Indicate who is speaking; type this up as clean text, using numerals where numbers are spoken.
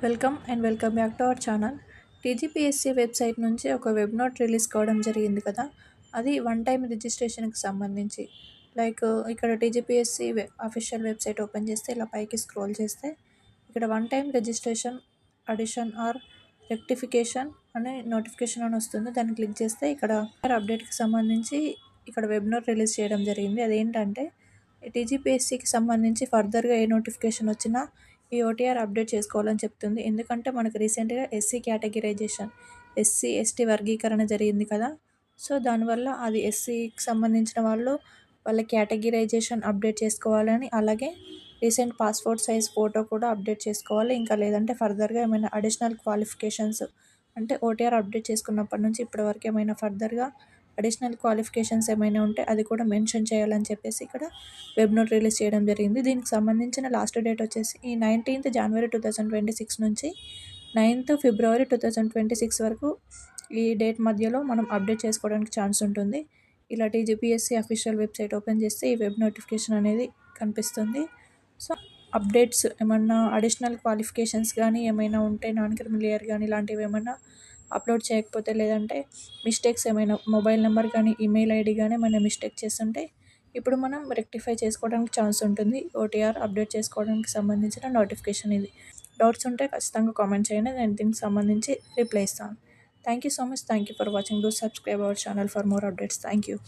Speaker 1: Welcome back to our channel. TGPSC website నుంచి ఒక web note release కావడం జరిగింది కదా. అది వన్ టైం రిజిస్ట్రేషన్కి సంబంధించి. లైక్ ఇక్కడ టీజీపీఎస్సీ అఫీషియల్ వెబ్సైట్ ఓపెన్ చేస్తే ఇలా పైకి స్క్రోల్ చేస్తే ఇక్కడ one time registration addition or rectification అనే నోటిఫికేషన్ అని వస్తుంది. దాన్ని క్లిక్ చేస్తే ఇక్కడ అప్డేట్కి సంబంధించి ఇక్కడ వెబ్ నోట్ రిలీజ్ చేయడం జరిగింది. అదేంటంటే టీజీపీఎస్సీకి సంబంధించి ఫర్దర్గా ఏ నోటిఫికేషన్ వచ్చినా ఈ ఓటీఆర్ అప్డేట్ చేసుకోవాలని చెప్తుంది. ఎందుకంటే మనకు రీసెంట్గా ఎస్సీ కేటగిరైజేషన్, ఎస్సీ ఎస్టీ వర్గీకరణ జరిగింది కదా. సో దానివల్ల అది ఎస్సీకి సంబంధించిన వాళ్ళు వాళ్ళ కేటగిరైజేషన్ అప్డేట్ చేసుకోవాలని, అలాగే రీసెంట్ పాస్పోర్ట్ సైజ్ ఫోటో కూడా అప్డేట్ చేసుకోవాలి. ఇంకా లేదంటే ఫర్దర్గా ఏమైనా అడిషనల్ క్వాలిఫికేషన్స్ అంటే ఓటీఆర్ అప్డేట్ చేసుకున్నప్పటి నుంచి ఇప్పటివరకు ఏమైనా ఫర్దర్గా అడిషనల్ క్వాలిఫికేషన్స్ ఏమైనా ఉంటే అది కూడా మెన్షన్ చేయాలని చెప్పేసి ఇక్కడ వెబ్ నోట్ రిలీజ్ చేయడం జరిగింది. దీనికి సంబంధించిన లాస్ట్ డేట్ వచ్చేసి ఈ 19th January 2026 నుంచి 9th February 2026 వరకు ఈ డేట్ మధ్యలో మనం అప్డేట్ చేసుకోవడానికి ఛాన్స్ ఉంటుంది. ఇలా టీజీపీఎస్సీ అఫీషియల్ వెబ్సైట్ ఓపెన్ చేస్తే ఈ వెబ్ నోటిఫికేషన్ అనేది కనిపిస్తుంది. సో అప్డేట్స్ ఏమన్నా అడిషనల్ క్వాలిఫికేషన్స్ కానీ ఏమైనా ఉంటే, నాన్ క్రిమినల్ ఇయర్ కానీ ఇలాంటివి ఏమైనా అప్లోడ్ చేయకపోతే, లేదంటే మిస్టేక్స్ ఏమైనా మొబైల్ నెంబర్ కానీ ఈమెయిల్ ఐడి కానీ ఏమైనా మిస్టేక్ చేస్తుంటే ఇప్పుడు మనం రెక్టిఫై చేసుకోవడానికి ఛాన్స్ ఉంటుంది. ఓటీఆర్ అప్డేట్ చేసుకోవడానికి సంబంధించిన నోటిఫికేషన్ ఇది. డౌట్స్ ఉంటే ఖచ్చితంగా కామెంట్ చేయండి, నేను దీనికి సంబంధించి రిప్లై ఇస్తాను. Thank you so much. Thank you for watching. Do subscribe our channel for more updates. Thank you.